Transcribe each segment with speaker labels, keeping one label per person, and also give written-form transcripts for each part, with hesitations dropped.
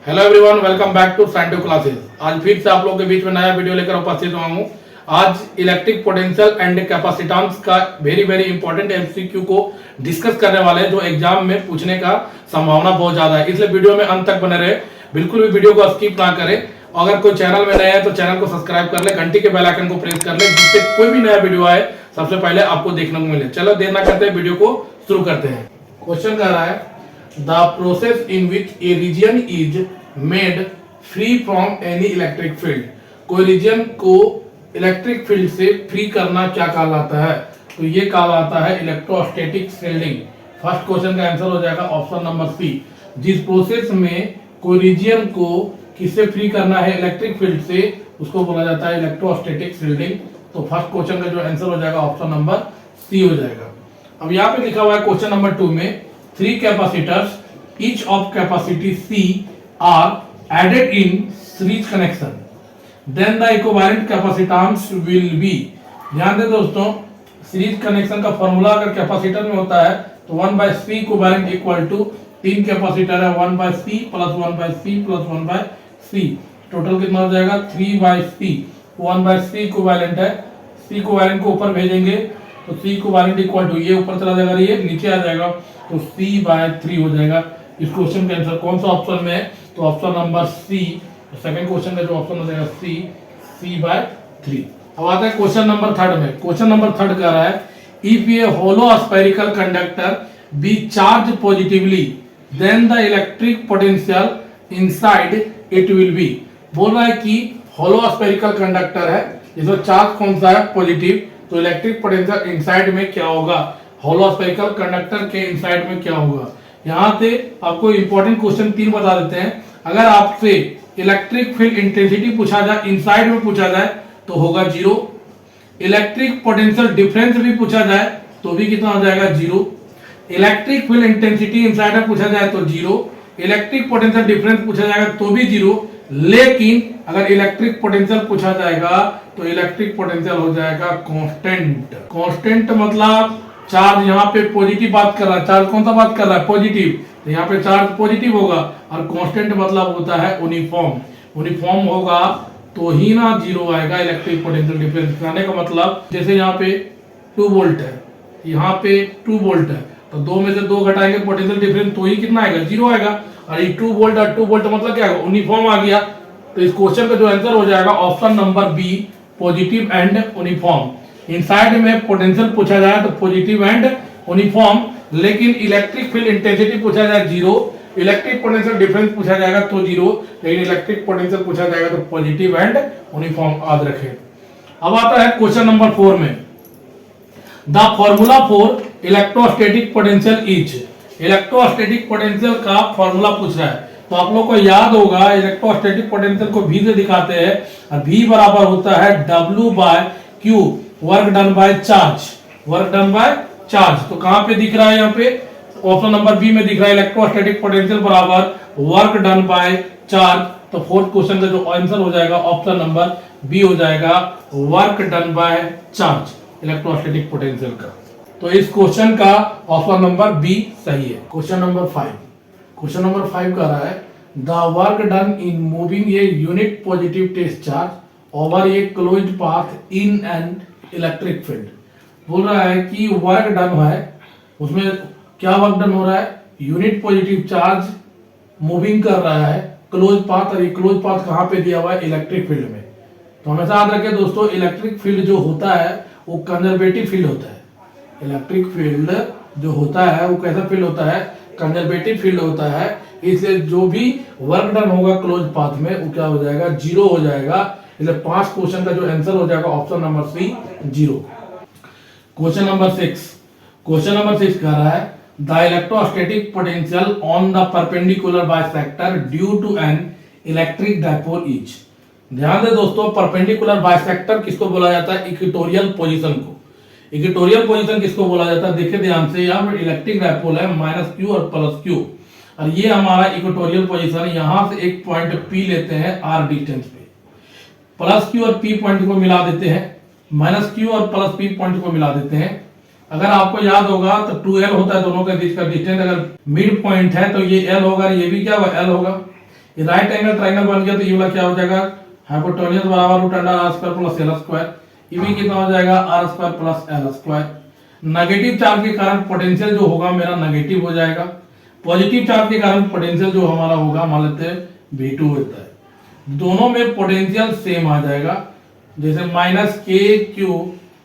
Speaker 1: Hello everyone, welcome back to scientific classes. आज फिर से आप लोगों के बीच में नया वीडियो लेकर उपस्थित हुआ हूँ। आज इलेक्ट्रिक पोटेंशियल एंड कैपेसिटेंस का वेरी इंपॉर्टेंट एमसीक्यू को डिस्कस करने वाले हैं, जो एग्जाम में पूछने का संभावना बहुत ज्यादा है। इसलिए वीडियो में अंत तक बने रहे, बिल्कुल भी वीडियो को स्किप ना करें। अगर कोई चैनल में नया है तो चैनल को सब्सक्राइब कर ले, घंटी के बेल आइकन को प्रेस कर ले, जिससे कोई भी नया वीडियो आए सबसे पहले आपको देखने को मिले। चलो देर ना करते वीडियो को शुरू करते हैं। क्वेश्चन कह रहा है the process in which a region is made free from any electric field। कोई रीजन को इलेक्ट्रिक फील्ड से फ्री करना क्या कहलाता है? तो ये कहलाता है इलेक्ट्रोस्टैटिक शील्डिंग। फर्स्ट क्वेश्चन का आंसर हो जाएगा ऑप्शन नंबर सी। जिस प्रोसेस में कोई रीजन को किससे फ्री करना है इलेक्ट्रिक फील्ड से, उसको बोला जाता है इलेक्ट्रोस्टैटिक शील्डिंग। तो फर्स्ट क्वेश्चन का जो आंसर हो जाएगा ऑप्शन नंबर सी हो जाएगा। अब यहाँ पे लिखा हुआ है क्वेश्चन नंबर 2 में 3 capacitors, each of capacity C are added in series connection, then the equivalent capacitance will be। ध्यान दें दोस्तों, सीरीज कनेक्शन का फॉर्मूला अगर कैपेसिटर में होता है तो 1/C equivalent equal to 3 capacitor है 1/C plus 1/C plus 1/C, total कितना हो जाएगा 3/C। 1/C इक्विवेलेंट है, C इक्विवेलेंट को ऊपर भेजेंगे तो C इक्विवेलेंट इक्वल टू ये ऊपर चला जाएगा, ये नीचे आ जाएगा तो C/3 हो जाएगा। इस क्वेश्चन का आंसर कौन सा ऑप्शन में है? तो option number C. Second question का जो ऑप्शन हो जाएगा C/3। अब आता है क्वेश्चन नंबर 3 में। क्वेश्चन नंबर 3 कह रहा है if a hollow spherical conductor be charged positively then the electric potential inside it will be. बोल रहा है कि होलो स्फेरिकल कंडक्टर है, इसमें चार्ज कौन सा है? पॉजिटिव। तो इलेक्ट्रिक पोटेंशियल इनसाइड में क्या होगा? होलो स्फेरिकल कंडक्टर के इनसाइड में क्या होगा? यहां से आपको इंपॉर्टेंट क्वेश्चन 3 बता देते हैं। अगर आपसे इलेक्ट्रिक फील्ड इंटेंसिटी पूछा जाए, इनसाइड में पूछा जाए तो होगा 0। इलेक्ट्रिक पोटेंशियल डिफरेंस भी पूछा जाए तो भी कितना हो जाएगा 0। इलेक्ट्रिक फील्ड इंटेंसिटी इनसाइड में पूछा जाए तो 0। इलेक्ट्रिक पोटेंशियल डिफरेंस पूछा जाएगा तो भी 0। लेकिन अगर इलेक्ट्रिक पोटेंशियल पूछा जाएगा तो इलेक्ट्रिक पोटेंशियल हो जाएगा कांस्टेंट। कांस्टेंट मतलब चार्ज यहाँ पे पॉजिटिव बात कर रहा है, चार्ज कौन सा बात कर रहा है? पॉजिटिव। तो यहाँ पे चार्ज पॉजिटिव होगा और कांस्टेंट मतलब होता है यूनिफॉर्म। यूनिफॉर्म होगा तो ही ना 0 आएगा इलेक्ट्रिक पोटेंशियल डिफरेंस। कहने का मतलब जैसे यहाँ पे 2 वोल्ट है, यहाँ पे 2 वोल्ट है, तो 2 में से 2 घटाएंगे पोटेंशियल डिफरेंस तो ही कितना आएगा? 0 आएगा। और ये 2 वोल्ट और 2 वोल्ट मतलब क्या? यूनिफॉर्म आ गया। तो इस क्वेश्चन का जो आंसर हो जाएगा option number B, positive and uniform. Inside में पोटेंशियल पूछा जाए तो पॉजिटिव एंड यूनिफॉर्म, लेकिन इलेक्ट्रिक फील्ड इंटेंसिटी पूछा जाए 0, इलेक्ट्रिक पोटेंशियल डिफरेंस पूछा जाएगा तो 0, लेकिन इलेक्ट्रिक पोटेंशियल पूछा जाएगा तो पॉजिटिव एंड यूनिफॉर्म। याद रखें। अब आता है क्वेश्चन नंबर 4 में the formula for electrostatic potential is. Electrostatic potential का फॉर्मूला पूछ रहा है, तो आप लोग को याद होगा इलेक्ट्रोस्टैटिक पोटेंशियल को V से दिखाते हैं और V बराबर होता है W/Q, work done by charge. Work done by charge तो कहां पे दिख रहा है? यहाँ पे ऑप्शन नंबर बी में दिख रहा है इलेक्ट्रोस्टैटिक पोटेंशियल बराबर वर्क डन बाय चार्ज। तो फोर्थ क्वेश्चन का जो आंसर हो जाएगा ऑप्शन नंबर बी हो जाएगा, work done by charge electrostatic potential का। तो इस क्वेश्चन का ऑप्शन नंबर बी सही है। Question number 5। क्वेश्चन नंबर 5 कह रहा है the work done in moving a unit positive test charge over a closed path in an electric field. बोल रहा है कि वर्क डन है, उसमें क्या वर्क डन हो रहा है? यूनिट पॉजिटिव चार्ज मूविंग कर रहा है क्लोज पाथ, और ये क्लोज पाथ कहां पे दिया हुआ है? इलेक्ट्रिक फील्ड में। तो हमेशा याद रखें दोस्तों, इलेक्ट्रिक फील्ड जो होता है वो कंजर्वेटिव फील्ड होता है। इलेक्ट्रिक फील्ड जो होता है वो कैसा फील्ड होता है? कंजर्वेटिव फील्ड होता है। इसलिए जो भी वर्क डन होगा क्लोज पाथ में वो क्या हो जाएगा? 0 हो जाएगा। इसलिए 5 क्वेश्चन का जो आंसर हो जाएगा option number C 0। Question number 6। Question number 6 कह रहा है the electrostatic potential on the perpendicular bisector due to an electric dipole is. ध्यान दे दोस्तों, परपेंडिकुलर बाइसेक्टर किसको बोला जाता है? इक्वेटोरियल पोजीशन को। इक्वेटोरियल पोजीशन किसको बोला जाता है? देखिए ध्यान से, यहाँ पर इलेक्ट्रिक डायपोल है -q और +q, और ये हमारा इक्वेटोरियल पोजीशन है। यहां से एक पॉइंट P लेते हैं r डिस्टेंस पे, +q और P पॉइंट को मिला देते हैं, -q और +P पॉइंट को मिला देते हैं। अगर आपको याद होगा तो 2l होता है दोनों के बीच का डिस्टेंस। अगर मिड पॉइंट है तो ये l होगा, ये भी क्या होगा? l होगा। ये राइट एंगल ट्रायंगल बन गया तो ये वाला क्या हो जाएगा, हाइपोटेन्यूज बराबर root under R square plus L square, ये भी कितना हो जाएगा R square plus L square. Negative charge के कारण पोटेंशियल जो होगा मेरा नेगेटिव हो जाएगा, पॉजिटिव चार्ज के कारण पोटेंशियल जो हमारा होगा मान लेते हैं V2 होता है, दोनों में पोटेंशियल सेम आ जाएगा। जैसे माइनस के क्यू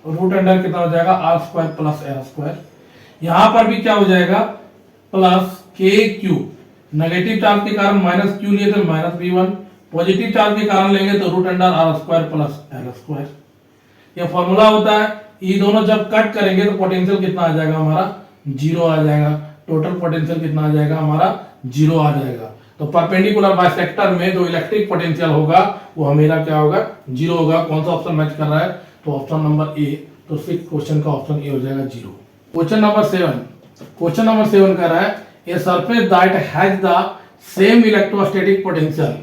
Speaker 1: रूट अंडर कितना हो जाएगा R square plus L square, यहां पर भी क्या हो जाएगा प्लस के क्यू, नेगेटिव चार्ज के कारण माइनस क्यू लिए तो माइनस V1, पॉजिटिव चार्ज के कारण लेंगे तो root under R square plus L square. यह फॉर्मूला होता है, ये दोनों जब कट करेंगे तो पोटेंशियल कितना आ जाएगा हमारा 0 आ जाएगा, टोटल पोटेंशियल कितना आ जाएगा हमारा 0 आ जाएगा। तो परपेंडिकुलर बाइसेक्टर में जो इलेक्ट्रिक पोटेंशियल होगा वो हमेरा क्या होगा 0 होगा। कौन सा ऑप्शन मैच कर रहा है, तो ऑप्शन नंबर ए, तो 6 क्वेश्चन का ऑप्शन ए हो जाएगा 0। क्वेश्चन नंबर 7 कह रहा है a surface that has the same electrostatic potential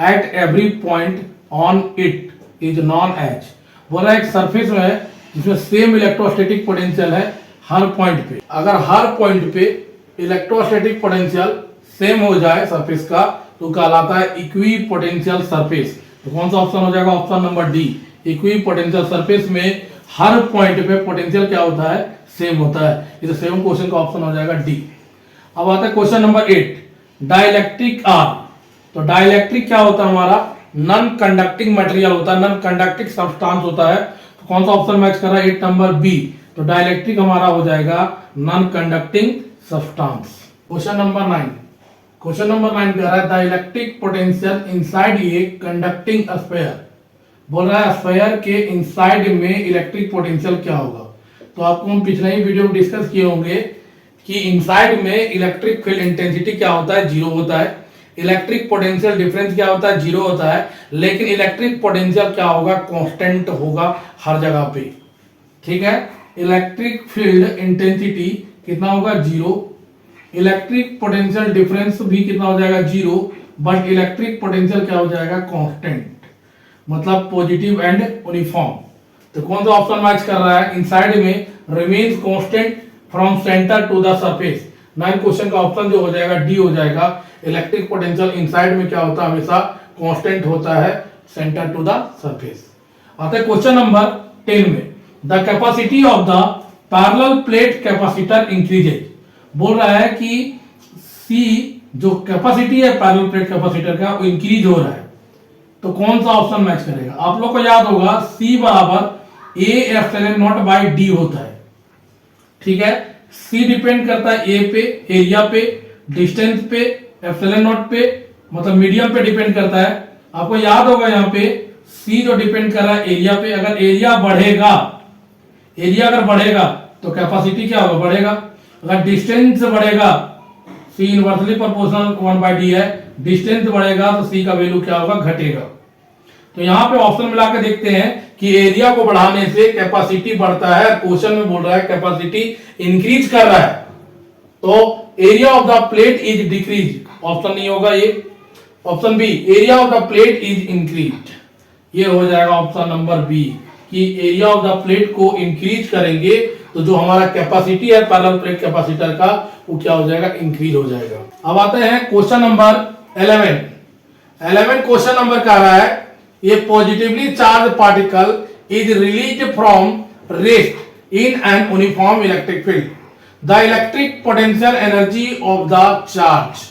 Speaker 1: at every point on it is known as. बोला एक सरफेस में जिसमें सेम इलेक्ट्रोस्टैटिक पोटेंशियल है हर पॉइंट पे, अगर हर पॉइंट पे इलेक्ट्रोस्टैटिक पोटेंशियल सेम हो जाए सरफेस का तो कहलाता है इक्वी पोटेंशियल सरफेस। तो कौन सा ऑप्शन हो जाएगा, option number D, equi potential surface में हर पॉइंट पे पोटेंशियल क्या होता है सेम होता है। इस 7 क्वेश्चन का ऑप्शन हो जाएगा डी। अब आता है क्वेश्चन नंबर 8, डाइलेक्ट्रिक आर। तो डाइलेक्ट्रिक क्या होता है हमारा नॉन कंडक्टिंग मटेरियल होता है, नॉन कंडक्टिंग सब्सटेंस होता है। तो कौन सा ऑप्शन मैच कर रहा है, 8 नंबर बी। तो डाइलेक्ट्रिक हमारा हो जाएगा non conducting substance. Question number 9 कह रहा है the electric potential inside a conducting sphere. बोल रहा है स्फीयर के इनसाइड में इलेक्ट्रिक पोटेंशियल क्या होगा। तो आपको हम पिछले ही वीडियो में डिस्कस किए होंगे कि इनसाइड में इलेक्ट्रिक फील्ड इंटेंसिटी क्या होता है 0 होता है, इलेक्ट्रिक पोटेंशियल डिफरेंस क्या होता है 0 होता है, लेकिन इलेक्ट्रिक पोटेंशियल क्या होगा कांस्टेंट होगा हर जगह पे। ठीक है, इलेक्ट्रिक फील्ड इंटेंसिटी कितना होगा 0, इलेक्ट्रिक पोटेंशियल डिफरेंस भी कितना हो जाएगा 0, बट इलेक्ट्रिक पोटेंशियल क्या हो जाएगा कांस्टेंट, मतलब पॉजिटिव एंड यूनिफॉर्म। तो कौन सा ऑप्शन मैच कर रहा है, इनसाइड में remains constant from centre to the surface. 9 क्वेश्चन का ऑप्शन जो हो जाएगा डी हो जाएगा। इलेक्ट्रिक पोटेंशियल इनसाइड में क्या होता है हमेशा कांस्टेंट होता है सेंटर टू द सरफेस। आता है क्वेश्चन नंबर 10 में, the capacity of the parallel plate capacitor increases. बोल रहा है कि सी जो कैपेसिटी है पैरेलल प्लेट कैपेसिटर का वो इंक्रीज हो रहा है। तो कौन सा ऑप्शन मैच करेगा, आप लोग को याद होगा सी बराबर A epsilon naught by D होता है। ठीक है, सी डिपेंड करता है ए पे, एरिया पे, डिस्टेंस पे, एप्सिलॉन नॉट पे, मतलब मीडियम पे डिपेंड करता है। आपको याद होगा यहाँ पे सी जो डिपेंड कर रहा है एरिया पे, अगर एरिया अगर बढ़ेगा तो कैपेसिटी क्या होगा बढ़ेगा, अगर डिस्टेंस बढ़ेगा सी इनवर्सली प्रोपोर्शनल 1/d है, डिस्टेंस बढ़ेगा तो सी का वैल्यू क्या होगा घटेगा। तो यहाँ पे ऑप्शन मिला के देखते हैं कि एरिया को बढ़ाने से कैपेसिटी बढ़ता है, क्वेश्चन में बोल रहा है कैपेसिटी इंक्रीज कर रहा है, तो area of the plate is decrease. Option नहीं होगा ये, option B area of the plate is increase, ये हो जाएगा ऑप्शन नंबर बी कि एरिया ऑफ द प्लेट को इंक्रीज करेंगे तो जो हमारा कैपेसिटी है पैरेलल प्लेट कैपेसिटर का वो क्या हो जाएगा इंक्रीज हो जाएगा। अब आते हैं क्वेश्चन नंबर 11 क्वेश्चन नंबर कह रहा है ये positively charge particle is released from rest in an uniform electric field, the electric potential energy of the charge.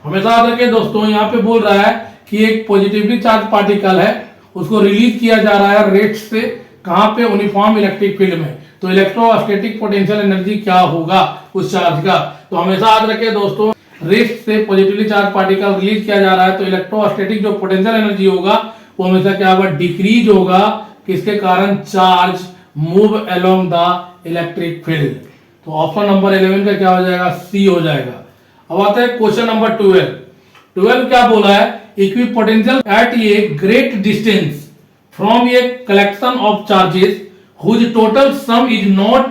Speaker 1: हमेशा याद रखिए दोस्तों, यहाँ पे बोल रहा है कि एक पॉजिटिवली चार्ज पार्टिकल है उसको रिलीज किया जा रहा है रेस्ट से, कहां पे यूनिफॉर्म इलेक्ट्रिक फील्ड में, तो इलेक्ट्रोस्टैटिक पोटेंशियल एनर्जी क्या होगा उस चार्ज का। तो हमेशा याद रखिए दोस्तों, रेस्ट से पॉजिटिवली चार्ज पार्टिकल रिलीज किया जा रहा है तो इलेक्ट्रोस्टैटिक जो पोटेंशियल एनर्जी होगा वो हमेशा क्या होगा डिक्रीज होगा, किसके कारण, charge move along the electric field. तो ऑप्शन नंबर 11 का क्या हो जाएगा, सी हो जाएगा। अब आता है क्वेश्चन नंबर 12 क्या बोला है, equipotential at a great distance from a collection of charges whose total sum is not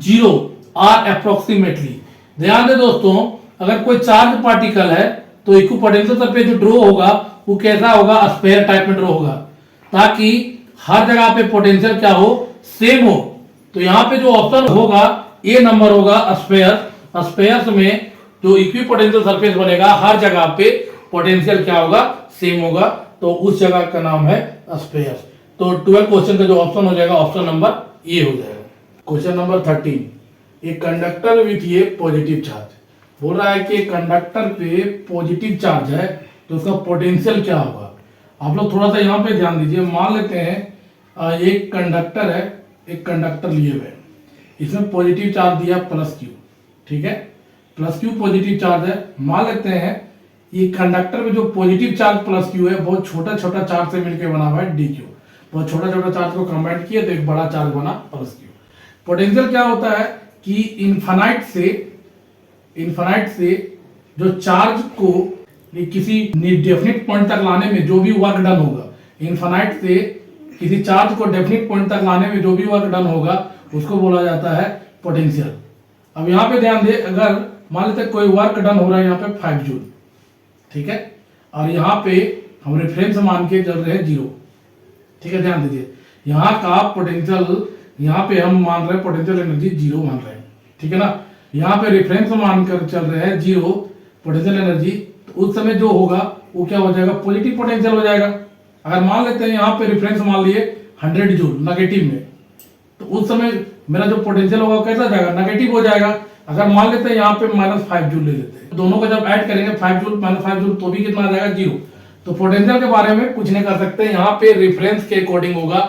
Speaker 1: 0 are approximately। ध्यान दे दोस्तों, अगर कोई चार्ज पार्टिकल है तो इक्विपोटेंशियल सरफेस जो ड्रॉ होगा वो कैसा होगा, स्फीयर टाइप में ड्रॉ होगा, ताकि हर जगह पे पोटेंशियल क्या हो, सेम हो। तो यहाँ पे जो ऑप्शन होगा ए नंबर होगा स्फीयर। स्फीयर्स में जो इक्विपोटेंशियल सरफेस बनेगा हर जगह पे पोटेंशियल क्या होगा, सेम होगा। तो उस जगह का नाम है स्पेयर। तो 12 क्वेश्चन का जो ऑप्शन हो जाएगा, ऑप्शन नंबर ए हो जाएगा। Question number 13, a conductor with ये पॉजिटिव चार्ज। बोल रहा है कि कंडक्टर पे पॉजिटिव चार्ज है तो उसका पोटेंशियल क्या होगा। आप लोग थोड़ा सा यहाँ पे ध्यान दीजिए। मान लेते हैं एक कंडक्टर है, एक कंडक्टर लिए हुए, इसमें पॉजिटिव चार्ज दिया प्लस क्यू, ठीक है, प्लस क्यू पॉजिटिव चार्ज है। मान लेते हैं ये कंडक्टर में जो पॉजिटिव चार्ज प्लस क्यू है बहुत छोटा छोटा चार्ज से मिलकर बना हुआ है डी क्यू। बहुत छोटा छोटा चार्ज को कंबाइन किया तो एक बड़ा चार्ज बना प्लस क्यू। पोटेंशियल क्या होता है कि इनफाइनाइट से जो चार्ज को किसी डेफिनिट पॉइंट तक लाने में जो भी वर्क डन होगा, इनफाइनाइट से किसी चार्ज को डेफिनिट पॉइंट तक लाने में जो भी वर्क डन होगा उसको बोला जाता है पोटेंशियल। अब यहाँ पे ध्यान दे, अगर मान लेते कोई वर्क डन हो रहा है यहाँ पे 5 जूल, ठीक है, और यहाँ पे हम रेफरेंस मान के चल रहे हैं 0, ठीक है, ध्यान दीजिए। यहाँ का पोटेंशियल, यहाँ पे हम मान रहे हैं पोटेंशियल एनर्जी 0 मान रहे हैं, ठीक है ना। यहाँ पे रेफरेंस मानकर चल रहे हैं 0 पोटेंशियल एनर्जी, तो उस समय जो होगा वो क्या हो जाएगा, पॉजिटिव पोटेंशियल हो जाएगा। अगर मान लेते हैं यहाँ पे रेफरेंस मान लिए 100 जूल नेगेटिव में, तो उस समय मेरा जो पोटेंशियल होगा कैसा जाएगा, नेगेटिव हो जाएगा। अगर मान लेते हैं यहाँ पे -5 जूल ले लेते हैं, दोनों को जब ऐड करेंगे 5 जूल -5 जूल तो भी कितना आ जाएगा, 0। तो पोटेंशियल के बारे में कुछ नहीं कर सकते, यहाँ पे रेफरेंस के अकॉर्डिंग होगा।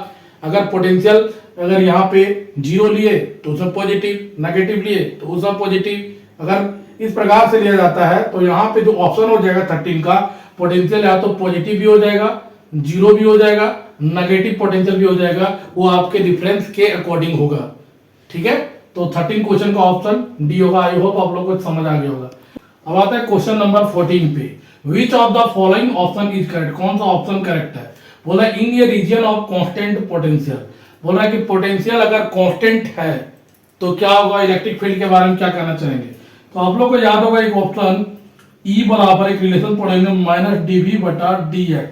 Speaker 1: अगर पोटेंशियल अगर यहाँ पे 0 लिए तो उसमें पॉजिटिव, नेगेटिव लिए तो उसमें पॉजिटिव। अगर इस प्रकार से लिया जाता है तो यहाँ पे जो ऑप्शन हो जाएगा 13 का, पोटेंशियल या तो पॉजिटिव भी हो जाएगा, 0 भी हो जाएगा, नेगेटिव पोटेंशियल भी हो जाएगा, वो आपके रेफरेंस के अकॉर्डिंग होगा, ठीक है। तो 13 क्वेश्चन का ऑप्शन डी होगा। आई होप आप लोग को समझ आ गया होगा। अब आता है क्वेश्चन नंबर 14 पे, which of the following option is correct. कौन सा ऑप्शन करेक्ट है। बोला इन ये रीजन ऑफ कांस्टेंट पोटेंशियल। बोल रहा है कि पोटेंशियल अगर कांस्टेंट है तो क्या होगा, इलेक्ट्रिक फील्ड के बारे में क्या कहना चाहेंगे। तो आप लोग को याद होगा एक ऑप्शन E बराबर एक रिलेशन पढ़ेंगे -dv/dx।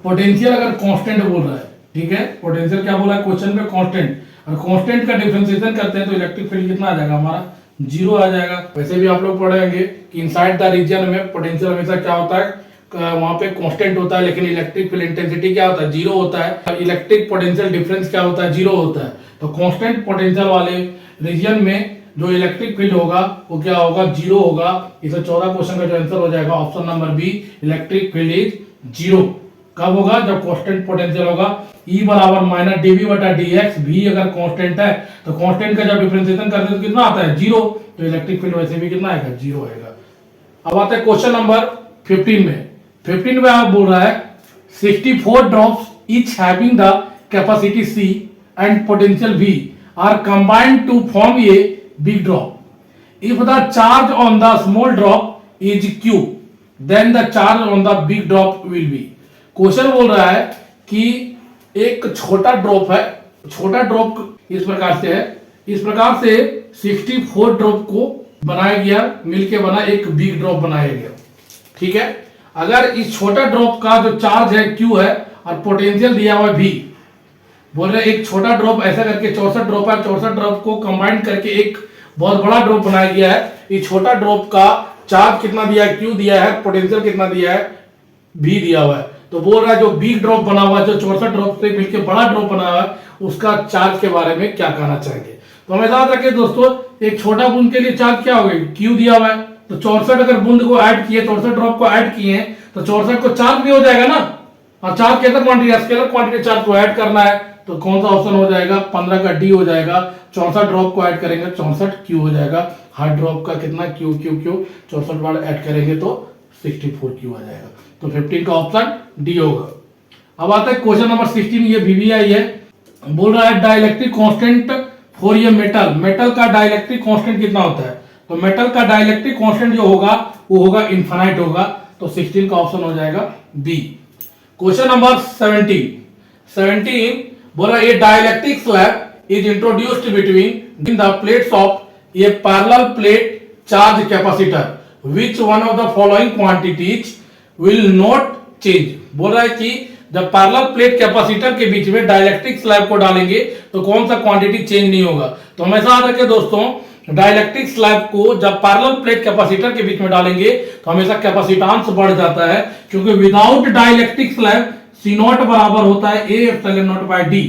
Speaker 1: पोटेंशियल अगर कांस्टेंट बोल रहा है, ठीक है, पोटेंशियल क्या बोला है क्वेश्चन में, कांस्टेंट। और कांस्टेंट का डिफरेंशिएशन करते हैं तो इलेक्ट्रिक फील्ड कितना आ जाएगा, हमारा 0 आ जाएगा। वैसे भी आप लोग पढ़ेंगे कि इनसाइड द रीजन में पोटेंशियल हमेशा क्या होता है, वहां पे कांस्टेंट होता है, लेकिन इलेक्ट्रिक फील्ड इंटेंसिटी क्या होता है, 0 होता है। इलेक्ट्रिक पोटेंशियल डिफरेंस क्या होता है, 0 होता है। तो कांस्टेंट पोटेंशियल वाले रीजन में जो इलेक्ट्रिक फील्ड होगा वो क्या होगा, 0 होगा। इसे 14 क्वेश्चन का जो आंसर हो जाएगा option number B, electric field is 0। कब होगा, जब कांस्टेंट पोटेंशियल होगा। E बराबर -dv/dx, v अगर कांस्टेंट है तो कांस्टेंट का जब डिफरेंशिएशन करते हैं तो कितना आता है, 0। तो इलेक्ट्रिक फील्ड वैसे भी कितना आएगा, 0 आएगा। अब आता है क्वेश्चन नंबर 15 में। 15 में आप बोल रहा है 64 drops each having the capacity C and potential V are combined to form a big drop. If the charge on the small drop is Q, then the charge on the big drop will be. Question बोल रहा है कि एक छोटा drop है, छोटा drop इस प्रकार से है, इस प्रकार से 64 ड्रॉप को बनाया गया, मिलके बना एक बिग ड्रॉप बनाया गया, ठीक है। अगर इस छोटा ड्रॉप का जो चार्ज है Q है और पोटेंशियल दिया हुआ है V, बोल रहे एक छोटा ड्रॉप ऐसा करके 64 ड्रॉप है, 64 ड्रॉप को कंबाइन करके एक बहुत बड़ा ड्रॉप बनाया गया है। इस छोटा ड्रॉप का चार्ज कितना दिया है, Q दिया है, पोटेंशियल कितना दिया है, V दिया हुआ है। तो बोल रहा है जो बिग ड्रॉप बना हुआ है, जो 64 ड्रॉप से मिलकर बड़ा ड्रॉप बना हुआ है, उसका चार्ज के बारे में क्या कहना चाहेंगे। तो हमें याद रखें दोस्तों, एक छोटा बूंद के लिए चार्ज क्या हो गई, Q दिया हुआ है। तो 64 अगर बूंद को ऐड किए, 64 ड्रॉप को ऐड किए तो 64 को चार्ज भी हो जाएगा ना। और चार्ज कैसा क्वांटिटी, स्केलर क्वांटिटी चार्ज को ऐड करना है तो कौन सा ऑप्शन हो जाएगा, 15 का डी हो जाएगा। 64 ड्रॉप को ऐड करेंगे 64 क्यू हो जाएगा। हर ड्रॉप का कितना क्यू, 64 बार ऐड करेंगे तो 64 क्यू आ जाएगा। तो 15 का ऑप्शन डी होगा। अब आता है क्वेश्चन नंबर 16, ये VVI है। बोल रहा है डाइलेक्ट्रिक कांस्टेंट फॉर ये मेटल, मेटल का डाइलेक्ट्रिक कांस्टेंट कितना होता है। तो मेटल का डाइलेक्ट्रिक कांस्टेंट जो होगा वो होगा इनफाइनाइट होगा। तो 16 का ऑप्शन हो जाएगा बी। क्वेश्चन नंबर 17 बोल रहा है ये dielectric slab is introduced between the plates of A parallel plate charge capacitor which one of the following quantities will not change. बोल रहा है कि जब पैरेलल प्लेट कैपेसिटर के बीच में डाइलेक्ट्रिक स्लैब को डालेंगे तो कौन सा क्वांटिटी चेंज नहीं होगा। तो हमेशा याद रखें दोस्तों डाइलेक्ट्रिक स्लैब को जब पैरेलल प्लेट कैपेसिटर के बीच में डालेंगे तो हमेशा कैपेसिटेंस बढ़ जाता है, क्योंकि without dielectric slab C naught बराबर होता है A epsilon naught by D.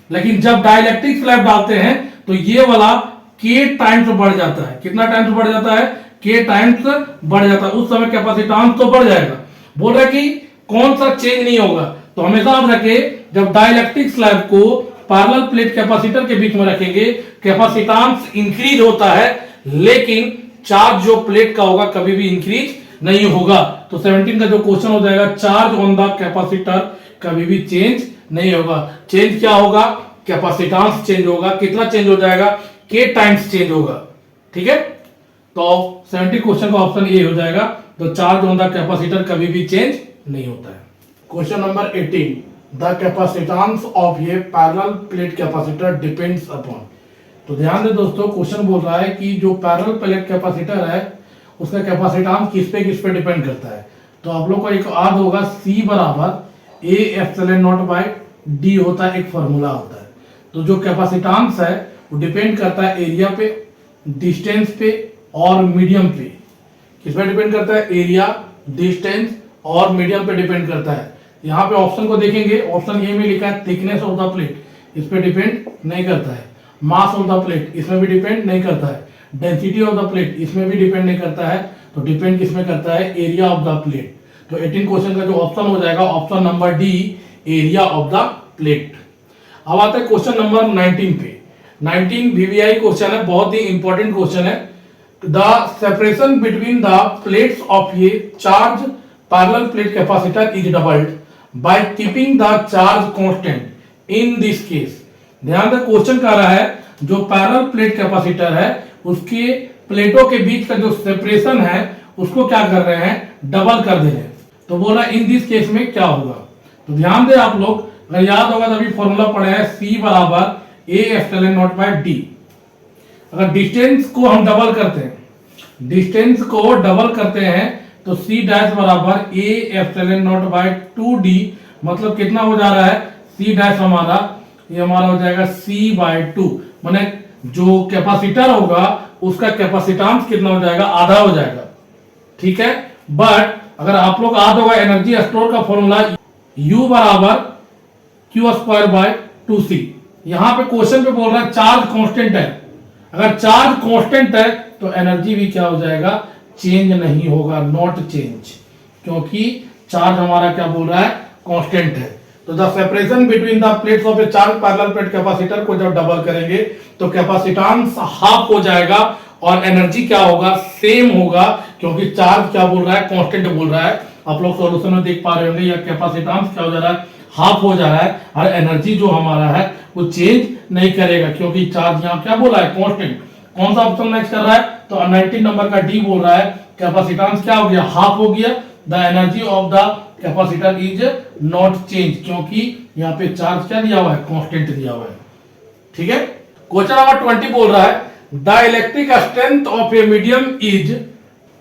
Speaker 1: लेकिन जब डाइलेक्ट्रिक स्लैब डालते हैं तो ये वाला के टाइम्स बढ़ जाता है। कितना टाइम्स बढ़ जाता है? के टाइम्स बढ़ जाता है। उस समय कैपेसिटेंस तो बढ़ जाएगा। बोल रहा है कि कौन सा चेंज नहीं होगा, तो हमेशा आप रखें जब डाइलेक्ट्रिक स्लैब को पैरेलल प्लेट कैपेसिटर के बीच में रखेंगे कैपेसिटेंस इंक्रीज होता है, लेकिन चार्ज जो प्लेट का होगा कभी भी इंक्रीज नहीं होगा। तो 17 का जो क्वेश्चन हो जाएगा, चार्ज ऑन द कैपेसिटर कभी भी चेंज नहीं होगा। चेंज क्या होगा? कैपेसिटेंस चेंज होगा। कितना चेंज हो जाएगा? के टाइम्स चेंज होगा। ठीक है, तो 70 क्वेश्चन का ऑप्शन ए हो जाएगा। तो चार्ज ऑन द कैपेसिटर कभी भी चेंज नहीं होता है। Question number 18, the capacitance of A parallel plate capacitor depends upon. तो ध्यान दे दोस्तों, क्वेश्चन बोल रहा है कि जो पैरेलल प्लेट कैपेसिटर है उसका कैपेसिटेंस किस पे डिपेंड करता है। तो आप लोग को एक याद होगा, C बराबर A epsilon naught by D होता है, एक फॉर्मूला होता है। तो जो कैपेसिटेंस है वो डिपेंड करता है एरिया पे, डिस्टेंस पे और मीडियम पे। किस पे डिपेंड करता है? एरिया, डिस्टेंस और मीडियम पे डिपेंड करता है। यहाँ पे ऑप्शन को देखेंगे, ऑप्शन ए में लिखा है थिकनेस ऑफ द प्लेट, इस पे डिपेंड नहीं करता है। मास ऑफ द प्लेट, इसमें भी डिपेंड नहीं करता है। डेंसिटी ऑफ द प्लेट, इसमें भी डिपेंड नहीं करता है। तो डिपेंड किसमें करता है? Area of the plate. तो 18 क्वेश्चन का जो ऑप्शन हो जाएगा, option number D, area of the plate. अब आता है क्वेश्चन नंबर 19 पे। 19 VVI क्वेश्चन है, बहुत ही इंपॉर्टेंट क्वेश्चन है। The separation between the plates of A charge parallel plate capacitor is doubled by keeping the charge constant in this case. ध्यान दे, question कह रहा है जो पैरेलल प्लेट कैपेसिटर है उसके प्लेटों के बीच का जो सेपरेशन है उसको क्या कर रहे हैं? डबल कर दे रहे हैं। तो बोला इन दिस केस में क्या होगा। तो ध्यान दे आप लोग, अगर याद होगा तो अभी फॉर्मूला पढ़ा है, C बराबर A epsilon naught by D. अगर डिस्टेंस को हम डबल करते हैं, डिस्टेंस को डबल करते हैं तो C डैश बराबर A epsilon naught bye 2d, मतलब कितना हो जा रहा है? C डैश हमारा, ये हमारा हो जाएगा C बाय 2, माने जो कैपेसिटर होगा उसका कैपेसिटेंस कितना हो जाएगा? आधा हो जाएगा। ठीक है, बट अगर आप लोग याद होगा एनर्जी स्टोर का फॉर्मूला U बराबर क्यू स्क्वायर बाय 2c। यहां पे क्वेश्चन पे बोल रहा है चार्ज कांस्टेंट है। अगर चार्ज कांस्टेंट है तो एनर्जी भी क्या हो जाएगा? चेंज नहीं होगा, नॉट चेंज, क्योंकि चार्ज हमारा क्या बोल रहा है? कांस्टेंट है। तो the separation between the plates of A charge parallel plate capacitor को जब डबल करेंगे तो कैपेसिटेंस हाफ हो जाएगा और एनर्जी क्या होगा? सेम होगा, क्योंकि चार्ज क्या बोल रहा है? कांस्टेंट बोल रहा है। आप लोग सॉल्यूशन में देख पा रहे होंगे, या कैपेसिटेंस क्या हो जा रहा है? हाफ हो जा रहा है, और एनर्जी जो हमारा है वो चेंज नहीं करेगा, क्योंकि चार्ज यहाँ क्या बोला है? कांस्टेंट। कौन सा ऑप्शन मैच कर रहा है? तो 19 नंबर का डी बोल रहा है कैपेसिटेंस क्या हो गया? हाफ हो गया। The energy of the capacitor is not change, क्योंकि यहाँ पे चार्ज क्या दिया हुआ है? कांस्टेंट दिया हुआ है। ठीक है, क्वेश्चन नंबर 20 बोल रहा है the electric strength of a medium is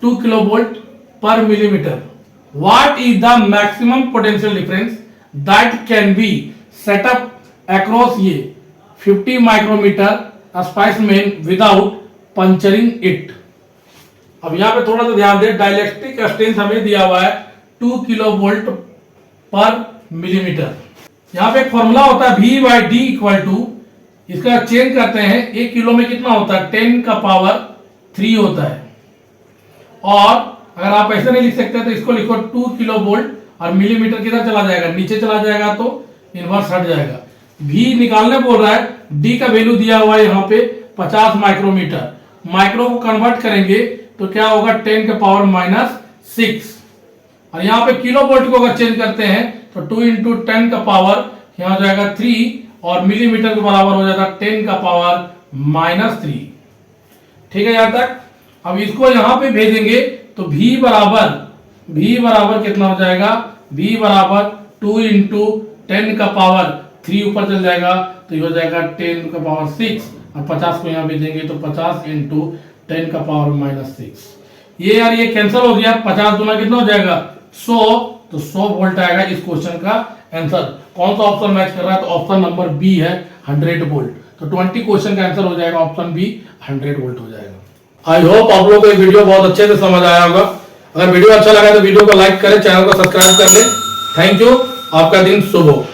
Speaker 1: 2 kilovolt per millimetre. What is the maximum potential difference that can be set up across ये 50 micrometre specimens without puncturing it. अब यहां पे थोड़ा सा ध्यान दे, डाइलेक्ट्रिक स्ट्रेंथ हमें दिया हुआ है 2 किलोवोल्ट पर मिलीमीटर। यहां पे एक फॉर्मूला होता है V by D equal to, इसका चेंज करते हैं, 1 किलो में कितना होता है? 10 का पावर 3 होता है। और अगर आप ऐसे नहीं लिख सकते तो इसको लिखो 2 किलो वोल्ट, और मिलीमीटर किधर चला जाएगा? नीचे चला जाएगा, तो इनवर्स हट जाएगा। V निकालने बोल रहा है, D का वैल्यू दिया हुआ है यहाँ पे 50 माइक्रोमीटर। माइक्रो को कन्वर्ट करेंगे तो क्या होगा? 10 के पावर -6। और यहाँ पे किलो वोल्ट को अगर चेंज करते हैं तो 2 इंटू 10 का पावर यहाँ जाएगा 3, और मिलीमीटर के बराबर हो जाएगा 10 का पावर -3। ठीक है यहां तक। अब इसको यहां पे भेजेंगे तो V बराबर कितना हो जाएगा? V बराबर 2 इंटू 10 का पावर 3 ऊपर चल जाएगा, तो ये हो जाएगा 10 का पावर 6, और 50 को यहाँ भेजेंगे तो 50 इंटू 10 का पावर -6। ये यार ये कैंसिल हो गया, 50 गुना कितना हो जाएगा? 100, तो 100 वोल्ट आएगा इस क्वेश्चन का आंसर। कौन सा ऑप्शन मैच कर रहा है? तो ऑप्शन नंबर बी है 100 वोल्ट। तो 20 क्वेश्चन का आंसर हो जाएगा ऑप्शन बी 100 वोल्ट हो जाएगा। आई होप आप लोगों को ये वीडियो बहुत अच्छे से समझ आया होगा। अगर वीडियो अच्छा लगा तो वीडियो को लाइक करें, चैनल को सब्सक्राइब कर लें। थैंक यू, आपका दिन शुभ हो।